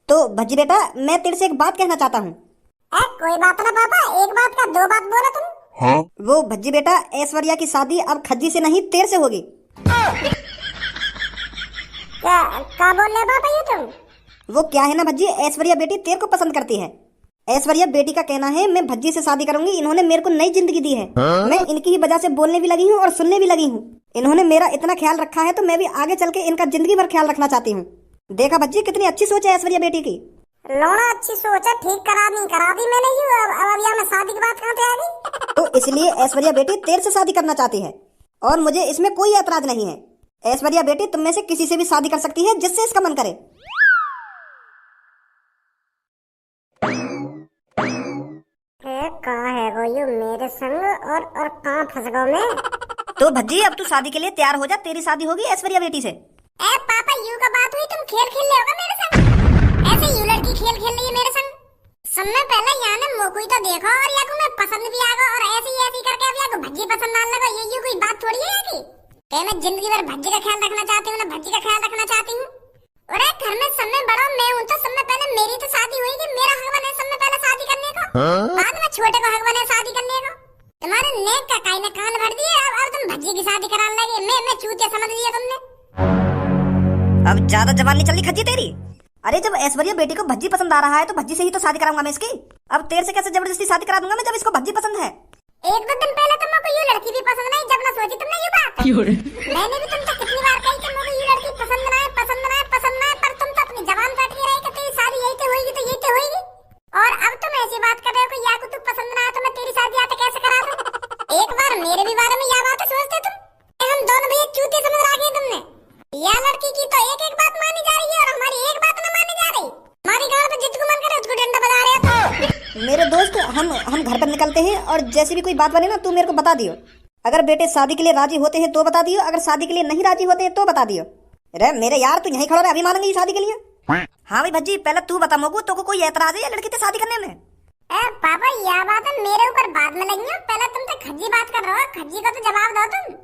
तो भज्जी बेटा, मैं तेरे से एक बात कहना चाहता हूँ। कोई बात ना पापा, एक बात का दो बात बोलो तुम। हाँ? वो भज्जी बेटा, ऐश्वर्या की शादी अब खज्जी से नहीं तेरे से होगी। क्या बोल रहे पापा ये तुम? वो क्या है ना भज्जी, ऐश्वर्या बेटी तेरे को पसंद करती है। ऐश्वर्या बेटी का कहना है मैं भज्जी से शादी करूंगी, इन्होंने मेरे को नई जिंदगी दी है। मैं इनकी ही वजह से बोलने भी लगी हूँ और सुनने भी लगी हूँ। इन्होंने मेरा इतना ख्याल रखा है तो मैं भी आगे चल के इनका जिंदगी भर ख्याल रखना चाहती हूँ। देखा भज्जी, कितनी अच्छी सोच है ऐश्वर्या बेटी की। लोड़ा अच्छी सोच है, ठीक करा दी मैंने ही। अब यहाँ में शादी की बात कहाँ पे आ गई? तो इसलिए ऐश्वर्या बेटी तेरे से शादी करना चाहती है और मुझे इसमें कोई ऐतराज नहीं है। ऐश्वर्या बेटी तुम में से किसी से भी शादी कर सकती है जिससे इसका मन करे। कहाँ है वो यू मेरे संग और कहाँ फंस गया मैं? तो भज्जी अब तू शादी के लिए तैयार हो जा, तेरी शादी होगी ऐश्वर्या बेटी से। पापा यू का बात हुई, तुम खेल खेल रहे होगा मेरे संग। ऐसे यू लड़की खेल खेल रही है मेरे संग। समय पहले यहाँ ने मोको तो देखो और या को मैं पसंद भी आ गया और ऐसी करके अब या को भज्जी पसंद आने लगा। ये कोई बात थोड़ी है कि मैं जिंदगी भर भज्जी का ख्याल रखना चाहती हूँ ना, भज्जी का ख्याल रखना चाहती हूँ। और घर में समय बड़ा मैं हूँ तो समय पहले मेरी तो शादी हुई कि मेरा हक बने समय पहले शादी करने को। बाद में छोटे को हक बने शादी करने को। तुम्हारे नेक का काई ने कान भर दिए। अब तुम भज्जी की शादी कराने लगे। मैं चूतिया समझ लिया तुमने। अब ज्यादा जवान नहीं चली खज्जी तेरी। अरे जब ऐश्वर्या बेटी को भज्जी पसंद आ रहा है तो भज्जी से ही तो शादी कराऊंगा मैं इसकी। अब तेरे से कैसे जबरदस्ती शादी करा दूंगा मैं जब इसको भज्जी पसंद है। एक दो दिन पहले तो मुझे ये लड़की भी पसंद नहीं, जब ना सोची तुमने ये बात। मैंने भी तुमसे कितनी बार कही कि मुझे ये लड़की पसंद ना है, पर तुम तो अपनी जबान काट के रही कि तेरी शादी यही तो होगी, तो यही तो होगी। और अब तुम ऐसी बात कर रहे हो कि या को तू पसंद ना है तो मैं तेरी शादी आते कैसे करा दूं? एक बार मेरे भी बारे में यह बात सोचते तुम। हम दोनों भैया चूतिया समझ रखे तुमने। यह लड़की की तो एक बात मानी जा रही है और हमारी एक बात न मानी जा रही। हमारी गांव में जितको मन करे उसको डंडा बजा रहे हो। मेरे दोस्त, हम घर पर निकलते हैं और जैसी भी कोई बात बने ना तू मेरे को बता दियो। अगर बेटे शादी के लिए राजी होते हैं तो बता दियो, अगर शादी के लिए नहीं राजी होते हैं तो बता दियो। अरे मेरे यार, तू यहीं खड़ा रहे, अभी मानेंगे शादी के लिए। हाँ भाई भज्जी, पहले तू बता मोगू, तो कोई ऐतराज है या लड़की से शादी करने में? पापा यह बात है मेरे ऊपर बाद में लगी है। पहले तुम तो खज्जी बात कर रहे हो, खज्जी को तो जवाब दो तुम।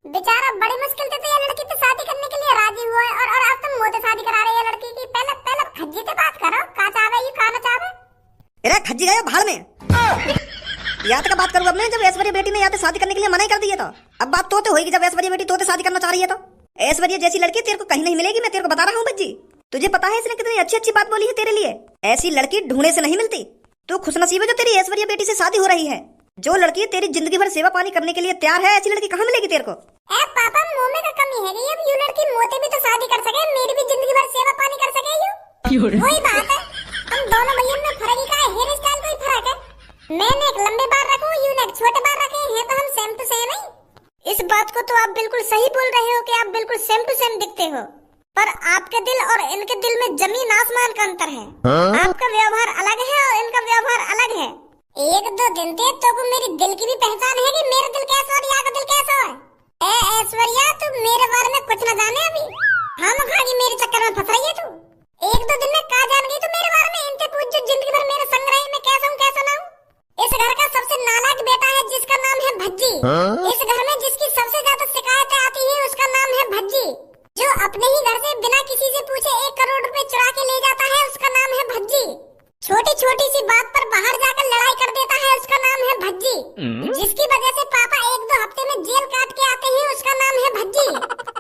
बेचारा बड़ी मुश्किल से ये लड़की से शादी करने के लिए राजी हुआ है और अब तुम मोते शादी करा रहे हो लड़की की। पहले खज्जी से बात करो, का चाहे ये का ना चाहे। अरे खज्जी गए भाड़ में। याद का बात करूँ अब मैं, जब ऐश्वर्या बेटी ने याद शादी करने के लिए मना ही कर दिया था। अब बात तो होगी जब ऐश्वर्या बेटी तो शादी करना चाह रही है तो। ऐश्वर्या जैसी लड़की तेरे को कहीं नहीं मिलेगी, मैं तेरे को बता रहा हूँ भज्जी। तुझे पता है इसने कितनी अच्छी अच्छी बात बोली है तेरे लिए। ऐसी लड़की ढूंढने से नहीं मिलती। तू खुशनसीब है जो तेरी ऐश्वर्या बेटी से शादी हो रही है। जो लड़की तेरी जिंदगी भर सेवा पानी करने के लिए तैयार है, ऐसी लड़की कहाँ मिलेगी तेरे को? पापा मुंह में का कमी है ये। अब यू लड़की मोते भी तो शादी कर सके, मेरी भी जिंदगी भर सेवा पानी कर सके यू। वही बात है, हम दोनों भैया में फर्क ही का है, हेयर स्टाइल कोई फर्क है। मैंने एक लंबे बाल रखूं, यू ने एक छोटे बाल रखे हैं, तो हम सेम टू सेम ही। इस बात को तो आप बिल्कुल सही बोल रहे हो कि आप बिल्कुल सेम टू सेम दिखते हो, पर आपके दिल और इनके दिल में जमीन आसमान का अंतर है। आपका व्यवहार अलग है और इनका व्यवहार अलग है। एक दो दिन थे तो को मेरी दिल की भी पहचान है कि मेरा दिल कैसा और यहाँ का दिल कैसा है। ऐश्वर्या, तू मेरे बारे में कुछ न जाने अभी। हम खागी मेरे चक्कर में फंस रही है तू। एक दो दिन में का जान गई तू मेरे बारे में। इनसे पूछ जो जिंदगी भर मेरे संग रही, मैं कैसा हूँ कैसा ना हूँ। इस घर का सबसे नालायक बेटा है जिसका नाम है भज्जी। इस घर में जिसकी सबसे ज्यादा शिकायतें आती है उसका नाम है भज्जी। जो अपने ही घर से बिना किसी से पूछे 1 करोड़ रुपए चुरा के ले जाता है उसका नाम है भज्जी। छोटी छोटी सी बात पर बाहर जाकर लड़ाई कर देता है उसका नाम है भज्जी। जिसकी वजह से पापा 1-2 हफ्ते में जेल काट के आते हैं उसका नाम है भज्जी।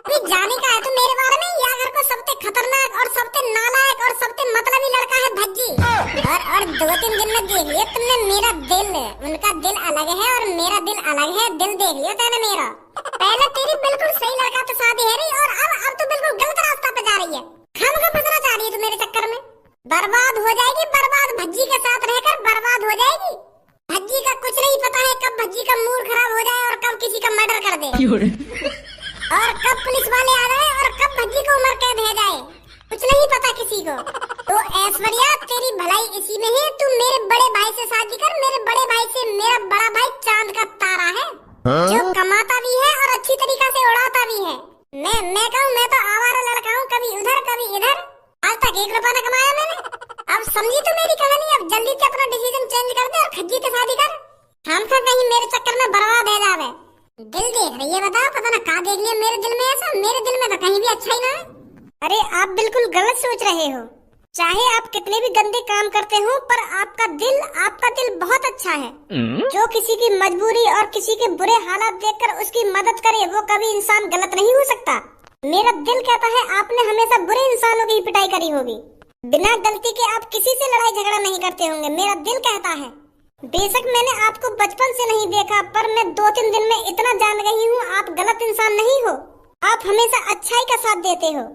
कोई जाने का है तो मेरे बारे में, यह घर को सबसे खतरनाक और सबसे नालायक और सबसे मतलबी लड़का है भज्जी। और 2-3 दिन में देख लिया तुमने मेरा दिल। उनका दिल अलग है और मेरा दिल अलग है। दिल देख लिया तेने मेरा। पहले तेरी बिल्कुल सही लड़का तो शादी है रही और अब तो बिल्कुल गलत रास्ता पे जा रही है। खामखा फंसना चाह रही है तू मेरे चक्कर में। बर्बाद हो जाएगी, बर्बाद भज्जी के साथ रहकर बर्बाद हो जाएगी। भज्जी का कुछ नहीं पता है कब भज्जी का मूड खराब हो जाए और कब किसी का मर्डर कर दे और कब पुलिस वाले आ जाए और कब भज्जी को उम्र कैद हो जाए, कुछ नहीं पता किसी को। तो ऐश्वर्या, तेरी भलाई इसी में है। तू मेरे बड़े भाई से शादी कर। मेरे बड़े भाई से मेरा बड़ा भाई चांद का तारा है, जो कमाता भी है और अच्छी तरीका से उड़ाता भी है। मैं कहूँ मैं तो आवारा लड़का हूँ, कभी उधर कभी इधर। आज तक 1 रुपया न कमाया मैंने। अब समझी तो मेरी कहानी। अब जल्दी से अपना डिसीजन चेंज कर दे और खज्जी से शादी कर। हम सब कहीं मेरे चक्कर में बर्बाद हो जावे। दिल देख रही है, बताओ पता ना कहाँ देख लिया मेरे दिल में ऐसा। मेरे दिल में तो कहीं भी अच्छा ही ना है। अरे आप बिल्कुल गलत सोच रहे हो। चाहे आप कितने भी गंदे काम करते हो, पर आपका दिल बहुत अच्छा है। जो किसी की मजबूरी और किसी के बुरे हालात देखकर उसकी मदद करे, वो कभी इंसान गलत नहीं हो सकता। मेरा दिल कहता है आपने हमेशा बुरे इंसानों की पिटाई करी होगी। बिना गलती के आप किसी से लड़ाई झगड़ा नहीं करते होंगे, मेरा दिल कहता है। बेशक मैंने आपको बचपन से नहीं देखा, पर मैं 2-3 दिन में इतना जान गई हूँ, आप गलत इंसान नहीं हो। आप हमेशा अच्छाई का साथ देते हो।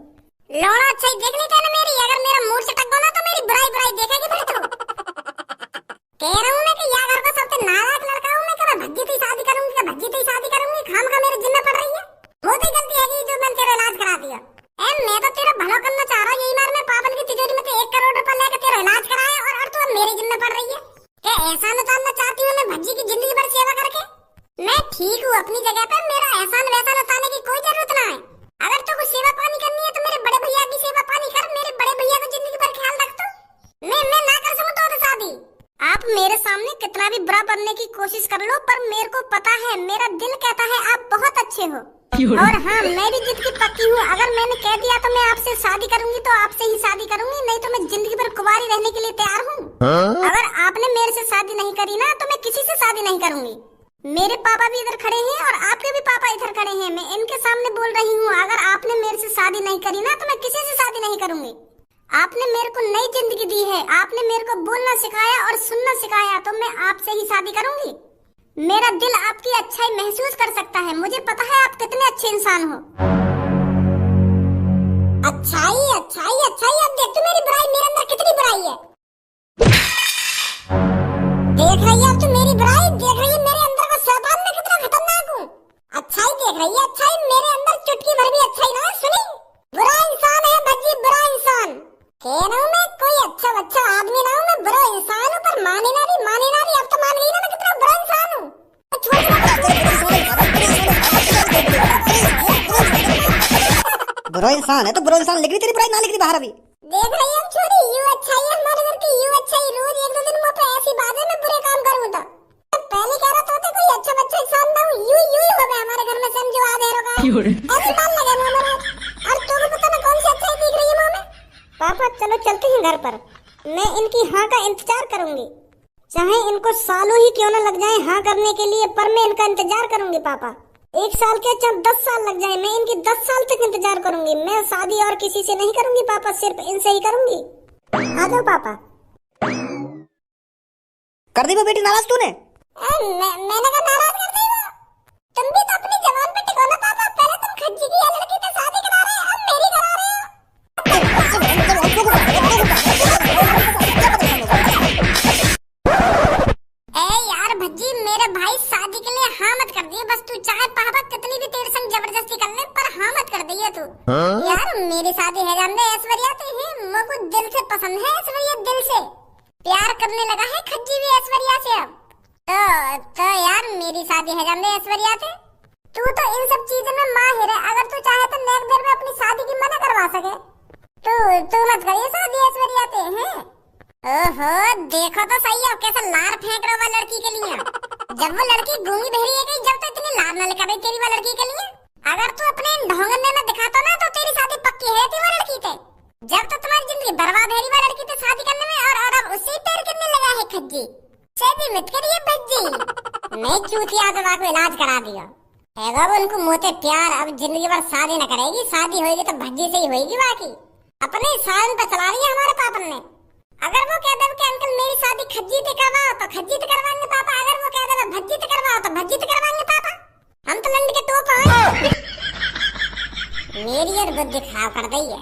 लौड़ा अच्छाई देखने का ना मेरी, अगर मेरा मूड से टक गया ना तो मेरी बुराई देखेगी फिर तो। कह रहा हूँ मैं कि यार घर का सबसे नालायक लड़का हूँ मैं, कि भज्जी से शादी करूंगी, खाम खा मेरे जिम्मे पड़ रही है। वो तो गलती है कि जो मैंने तेरा इलाज करा दिया। मैं तो तेरा भला करना चाह रहा हूँ, यही बार मैं पापन की तिजोरी में 1 करोड़ रुपए लेकर तेरा इलाज कराया और तू अब मेरे जिम्मे पड़ रही है। क्या एहसान उतारना चाहती हूँ मैं भज्जी की जिंदगी भर सेवा करके? मैं ठीक हूँ अपनी जगह पे, मेरा एहसान वैसान उतारने की कोई जरूरत ना है। अगर तो कुछ सेवा पानी करनी है तो मेरे बड़े भैया की सेवा पानी कर, मेरे बड़े भैया को जिंदगी भर ख्याल रख। तो मैं ना कर सकूं तो शादी। आप मेरे सामने कितना भी बुरा बनने की कोशिश कर लो, पर मेरे को पता है, मेरा दिल कहता है आप बहुत अच्छे हो। और हाँ, मैं भी जिद की पक्की हूँ। अगर मैंने कह दिया तो मैं आपसे शादी करूंगी तो आपसे ही शादी करूंगी, नहीं तो मैं जिंदगी भर कुंवारी रहने के लिए तैयार हूँ। अगर आपने मेरे से शादी नहीं करी ना तो मैं किसी से शादी नहीं करूंगी। मेरे पापा भी इधर खड़े हैं और आपके भी पापा इधर खड़े हैं, मैं इनके सामने बोल रही हूँ। अगर आपने मेरे से शादी नहीं करी ना तो मैं किसी से शादी नहीं करूंगी। आपने मेरे को नई जिंदगी दी है, आपने मेरे को बोलना सिखाया और सुनना सिखाया, तो मैं आपसे ही शादी करूंगी। मेरा दिल आपकी अच्छाई महसूस कर सकता है, मुझे पता है आप कितने अच्छे इंसान हो। अच्छाई अच्छाई अच्छाई, अब देख तू मेरी बुराई, मेरे अंदर कितनी बुराई है। देख रही है अब तू मेरी बुराई, देख रही है मेरे अंदर का शैतान में कितना खतरनाक हूँ। अच्छाई देख रही है, अच्छाई मेरे अंदर चुटकी भर भी अच्छाई ना सुनी। बुरा इंसान है भज्जी, बुरा इंसान। कह रहा हूँ मैं कोई अच्छा आदमी ना हूँ, मैं बुरा इंसान हूँ, पर माने ना रही। अब तो मान गई ना मैं कितना बुरा इंसान हूँ। बुरा इंसान है तो बुरा इंसान लिख रही, तेरी बुराई ना लिख रही बाहर। अभी देख रही है छोरी, यू अच्छाई है हमारे घर की, यू अच्छाई। रोज 1-2 दिन मुँह पे ऐसी बात है मैं बुरे काम करूँ तो पहले कह रहा था कोई अच्छा इंसान ना हूँ, यू ही हो गया हमारे घर में, समझो आ देरो का ऐसी बात लगे मुँह में। और तुम्हें पता ना कौन सी अच्छाई दिख रही है मुँह में। पापा चलो चलते हैं घर पर, मैं इनकी हाँ का इंतजार करूंगी, चाहे इनको सालों ही क्यों न लग जाए हाँ करने के लिए, पर मैं इनका इंतजार करूंगी। पापा 1 साल के चाहे 10 साल लग जाए, मैं इनकी 10 साल तक इंतजार करूंगी। मैं शादी और किसी से नहीं करूंगी पापा, सिर्फ इनसे ही करूंगी। आ जाओ पापा। कर दी वो बेटी नाराज तूने? मैंने कहा नाराज कर दी वो? तुम भी तो अपनी जबान पे टिको ना पापा। पहले तुम खज्जी की लड़की से शादी करा रहे हो, अब मेरी करा रहे हो। यार भज्जी, मेरे भाई शादी के लिए हाँ मत कर दिए। बस तू चाहे पापा कितनी भी तेरे संग जबरदस्ती कर ले, पर हाँ मत कर दिए तू। यार मेरी शादी है जानते ऐश्वर्या से है, मुझको दिल से पसंद है ऐश्वर्या, दिल से प्यार करने लगा है खज्जी भी ऐश्वर्या से अब। तो यार मेरी शादी है जानते ऐश्वर्या से। तू तो इन सब चीजों में माहिर है, अगर तू चाहे तो नेक देर में अपनी शादी की मना करवा सके। तू मत करिए शादी ऐश्वर्या से हैं। ओहो देखो तो सही है कैसा लार फेंक रहा है लड़की के लिए। जब वो लड़की गूंगी बहरी है गई, जब तो इतनी लार न लेकर तेरी वो लड़की के लिए। अगर तू अपने ढोंगने में दिखाता ना तो तेरी शादी पक्की है थी वो लड़की से। जब तो तुम्हारी जिंदगी बर्बाद है वो लड़की से शादी करने में, और अब उससे पैर करने लगा है खज्जी। शादी मत करिए भज्जी। मैं चूतिया दवा को इलाज करा दिया है, उनको मोते प्यार, अब जिंदगी भर शादी न करेगी। शादी होगी तो भज्जी से ही होगी। बाकी अपने सालन पे चला रही है हमारे पापन ने। अगर वो कह दे कि अंकल मेरी शादी खज्जी से करवाओ तो खज्जी से करवाएंगे पापा, अगर वो कह दे भज्जी से करवाओ तो भज्जी से करवाएंगे पापा। हम तो लंड के टोप हैं। मेरी और बुद्धि खराब कर दी है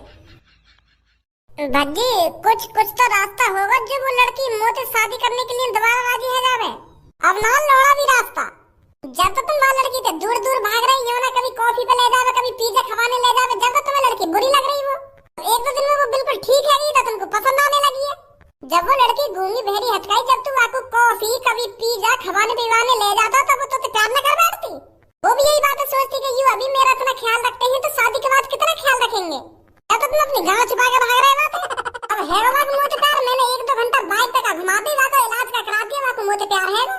भज्जी। कुछ तो रास्ता होगा जो वो लड़की मोते शादी करने के लिए दोबारा राजी है जावे। अब ना लौड़ा भी रास्ता। जब तो तुम वहाँ लड़की थे दूर भाग रही हो ना, कभी कॉफी पे ले जावे, कभी पिज्जा खवाने ले जावे, जब तो तुम्हें लड़की बुरी लग रही वो 1-2 दिन में वो बिल्कुल ठीक है तो तुमको पसंद आने लगी है। जब वो लड़की गूंगी बहरी हटकाई, जब तू आपको कॉफी कभी पिज्जा खवाने पिवाने ले जाता तब तो प्यार न कर बैठती। वो भी यही बात सोचती कि यू अभी मेरा इतना ख्याल रखते हैं तो शादी के बाद कितना ख्याल रखेंगे। या तो तुम अपनी गाँव छुपा के भाग रहे थे। अब है वो मोटे प्यार, मैंने 1-2 घंटा बाइक पे का घुमा दी, वाको इलाज का करा दिया, वाको मोटे प्यार है वो।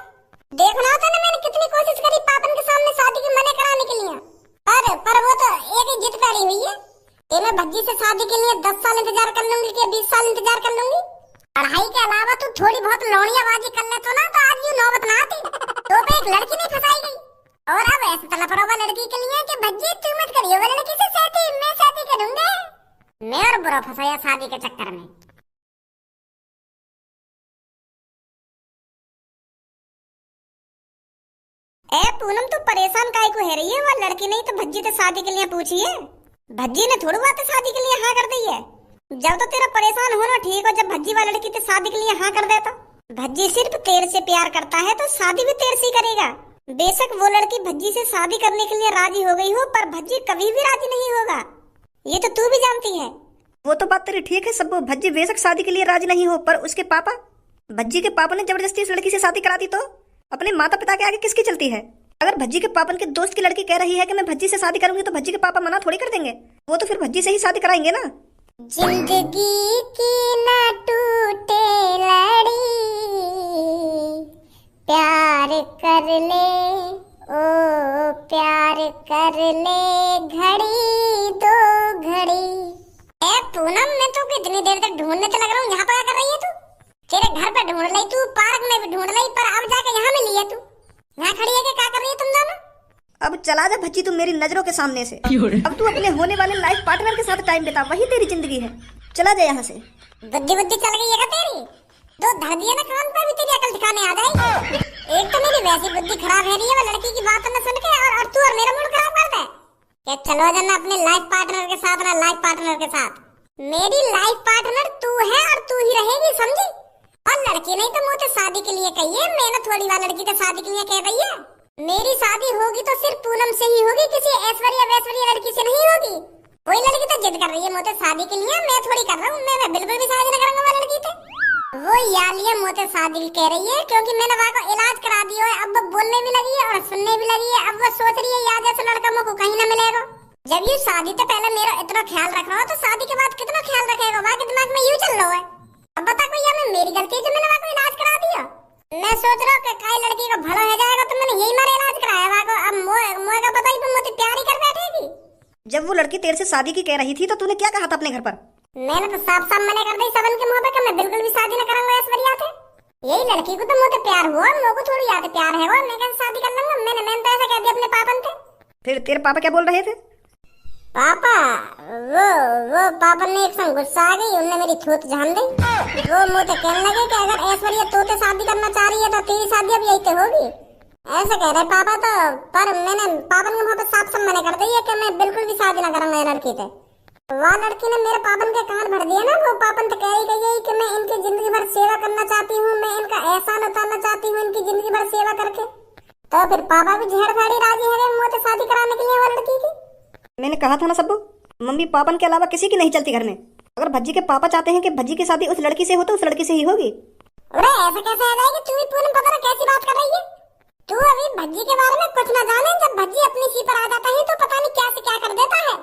देखना होता ना मैंने कितनी कोशिश करी पापन के सामने शादी की मना कराने के लिए, पर वो तो एक ही जिद पड़ी हुई है कि मैं भज्जी से शादी के लिए 10 साल इंतजार कर लूंगी कि 20 साल इंतजार कर लूंगी? पढ़ाई के अलावा तू थोड़ी बहुत लौड़ियाबाजी कर ले तो ना, तो आज यूं नौबत ना आती। तो पे एक लड़की नहीं फंसाई गई, और अब ऐसे तलफड़ोबा लड़की के लिए कि भज्जी तू मत करियो वो लड़की से शादी, मैं शादी करूंगा। मैं और बुरा फंसाया शादी के चक्कर में। ए पूनम, तू परेशान काहे को है रही है? वो लड़की नहीं तो भज्जी तो शादी के लिए पूछी है। भज्जी ने थोड़ी बात शादी के लिए हाँ कर दी है। जब तो तेरा परेशान होना ठीक हो, जब भज्जी वाला लड़की तो शादी के लिए हाँ कर देता। भज्जी सिर्फ तेरे से प्यार करता है तो शादी भी तेरे से ही करेगा। बेशक वो लड़की भज्जी से शादी करने के लिए राजी हो गई हो, पर भज्जी कभी भी राजी नहीं होगा, ये तो तू भी जानती है। वो तो बात तेरी ठीक है सब, भज्जी बेशक शादी के लिए राजी नहीं हो, पर उसके पापा, भज्जी के पापा ने जबरदस्ती उस लड़की से शादी करा दी तो अपने माता पिता के आगे किसकी चलती है? अगर भज्जी के पापा के दोस्त की लड़की कह रही है कि मैं भज्जी से शादी करूंगी, तो भज्जी के पापा मना थोड़ी कर देंगे। वो तो फिर भज्जी से ही शादी कराएंगे ना। जिंदगी की ना टूटे लड़ी, प्यार कर ले ओ प्यार कर ले, घड़ी दो घड़ी। ए पूनम, मैं तो कितनी देर तक ढूंढने तो लग रहा हूँ, यहाँ पर क्या कर रही है तू? तेरे घर पे ढूंढ ली तू, पार्क में भी ढूंढ ली, पर अब जाके यहाँ मिली है तू। यहाँ खड़ी है कि क्या कर रही है तुम दोनों? अब चला जा भज्जी तू मेरी नजरों के सामने से। अब तू अपने होने वाले लाइफ पार्टनर के साथ टाइम बिता, वही तेरी जिंदगी है। चला जा यहाँ से। बुद्धि बुद्धि चल गई है क्या तेरी? तो धर दिया ना कान पे, भी तेरी अकल दिखाने आ जाएगी। एक तो मेरी वैसी बुद्धि खराब है रही है वो लड़की की बात न सुन के, और तू और मेरा मूड खराब कर दे। क्या चलो जाना अपने लाइफ पार्टनर के साथ ना, लाइफ पार्टनर के साथ। मेरी लाइफ पार्टनर तू है और तू ही रहेगी, समझी? और लड़की नहीं तो मुझे शादी के लिए कही है, मैंने थोड़ी बार लड़की तो शादी के लिए कह रही है। मेरी शादी होगी तो सिर्फ पूनम से ही होगी, किसी ऐश्वर्या वैश्वर्या लड़की से नहीं होगी। कोई लड़की तो जिद कर रही है मुझे शादी के लिए, मैं थोड़ी कर रहा हूँ। मैं बिल्कुल भी शादी न करूंगा वो लड़की से। वो यालिया मुझे शादी कह रही है क्योंकि मैंने वहाँ को इलाज करा दिया है। अब वो बोलने भी लगी है और सुनने भी लगी है। अब वो सोच रही है याद जैसे लड़का मुझको कहीं न मिलेगा। जब ये शादी तो पहले मेरा इतना ख्याल रख रहा हो, तो शादी के बाद कितना ख्याल रखेगा? वहाँ के दिमाग में यूं चल रहा है। अब बता कोई, या मेरी गलती है जो मैंने वहाँ को इलाज करा दिया? मैं सोच रहा हूँ कि काई लड़की को भला हो जाएगा तो मैंने यही मारे इलाज कराया वहाँ को। अब मोए का पता ही तुम मुझे प्यार ही कर बैठेगी। जब वो लड़की तेरे से शादी की कह रही थी तो तूने क्या कहा था अपने घर पर? मैंने तो साफ साफ मना कर दी सबन के मुंह पे कि मैं बिल्कुल भी शादी न करूंगा ऐश्वर्या से। यही लड़की को तो मुझे प्यार हुआ, मुझको थोड़ी याद प्यार है वो। मैं कैसे शादी कर लूंगा? मैंने तो ऐसा कह दिया अपने पापा से। फिर तेरे पापा क्या बोल रहे थे? पापा वो पापा ने एक संग गुस्सा आ गई, उन्होंने मेरी थूत झान दी। वो मुझे कहने लगे कि अगर ऐश्वर्या तू तो शादी करना चाह रही है तो तेरी शादी अब यही तो होगी, ऐसे कह रहे पापा। तो पर मैंने पापा के मुंह पे साफ साफ मना कर दी है कि मैं बिल्कुल भी शादी न करूंगा लड़की से। वह लड़की ने मेरे पापन के कान भर दिया ना। वो पापन तो कह ही गई है कि मैं इनकी जिंदगी भर सेवा करना चाहती हूँ, मैं इनका एहसान उतारना चाहती हूँ इनकी जिंदगी भर सेवा करके। तो फिर पापा भी झेड़ फाड़ी राजी है मुझे शादी कराने के लिए वो लड़की की। मैंने कहा था ना सबको, मम्मी पापन के अलावा किसी की नहीं चलती घर में। अगर भज्जी के पापा चाहते हैं कि भज्जी की शादी उस लड़की से हो तो उस लड़की से ही होगी। अरे ऐसा कैसे आ जाएगी? तू भी पूनम पता नहीं कैसी बात कर रही है। तू अभी भज्जी के बारे में कुछ न जाने। जब भज्जी अपनी सी पर आ जाता है तो पता नहीं क्या से क्या कर देता है।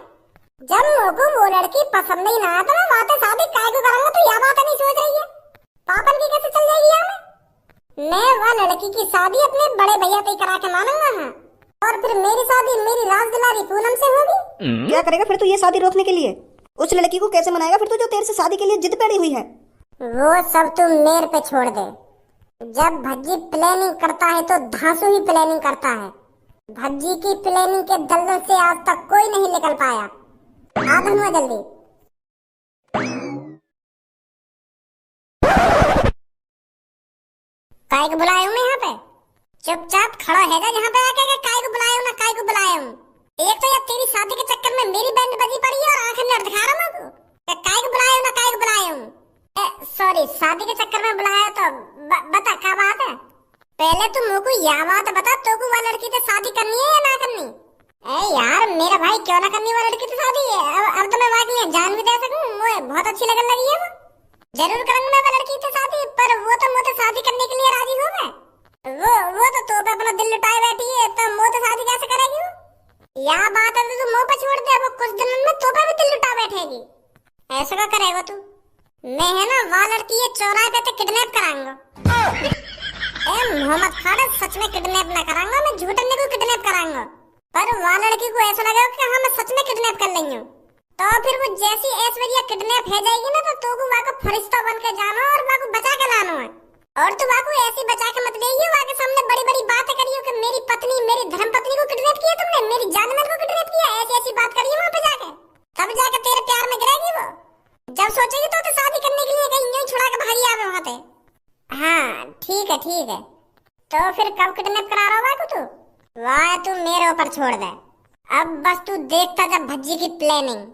जब मुझको वो लड़की पसंद नहीं ना आता, मैं वहाँ से शादी काय को करूंगा? तो यह बात नहीं सोच रही है। पापन की कैसे चल जाएगी यहाँ में? मैं वह लड़की की शादी अपने बड़े भैया से करा के मानूंगा हाँ। और फिर मेरी शादी मेरी राजदुलारी पूनम से होगी। क्या करेगा फिर तू ये शादी रोकने के लिए? उस लड़की को कैसे मनाएगा फिर तू जो तेरे से शादी के लिए जिद पड़ी हुई है? वो सब तुम मेरे पे छोड़ दे। जब भज्जी प्लानिंग करता है तो धांसू ही प्लानिंग करता है। भज्जी की प्लानिंग के दलदल से आज तक कोई नहीं निकल पाया। आ धनुआ जल्दी। काय को बुलाया हूँ मैं यहाँ पे? चुपचाप खड़ा है जहाँ पे आके काय को बुलाया हूँ ना काय को बुलाया हूँ? एक तो यार तेरी शादी के चक्कर में मेरी बैंड बजी पड़ी है और आंखें नर दिखा रहा हूँ। काय को बुलाया हूँ ना काय को बुलाया हूँ? सॉरी, शादी के चक्कर में बुलाया तो बता क्या बात है? पहले तुम मुझको यह बात बता, तो को वो लड़की से शादी करनी है या ना करनी? यार मेरा भाई क्यों ना करनी वो लड़की से शादी है? अब तो मैं वाकई में जान भी दे सकूं, मुझे बहुत अच्छी लगने लगी है वो। जरूर करूंगा मैं वो लड़की से शादी, पर वो तो मुझे शादी करने के लिए राजी हो गए। वो तो पे अपना दिल लुटाए बैठी है, तो मुझे शादी कैसे करेगी वो? यह बात है तो मुंह पे छोड़ दे, वो कुछ दिनों में तो पे भी दिल लुटा बैठेगी। ऐसा क्या करेगा तू? मैं है ना वो लड़की ये चौराहे पे किडनैप कराऊंगा। मोहम्मद खालिद सच में किडनैप ना कराऊंगा, मैं झूठे को किडनैप कराऊंगा। पर वो लड़की को ऐसा लगा कि हाँ मैं सच में किडनैप कर रही हूँ। तो फिर वो जैसी ऐश्वर्या किडनैप हो जाएगी ना, तो को वाको फरिश्ता बन के जानो और वाको बचा के लानो है। और तू वाको ऐसी बचा के मत लेइयो, वाके सामने बड़ी बड़ी बातें करियो कि मेरी पत्नी, मेरी धर्मपत्नी को किडनैप किया तुमने, मेरी जानवर को किडनैप किया, ऐसी ऐसी बात करियो वहां पे जाके। तब जाके तेरे प्यार में गिरेगी वो। जब सोचेगी तो शादी करने के लिए कहीं यूं छुड़ा के भागी आवे वहां पे। हाँ ठीक है ठीक है। तो फिर कब किडनैप करा रहा है तू? वाह तू मेरे ऊपर छोड़ दे, अब बस तू देखता जा भज्जी की प्लानिंग।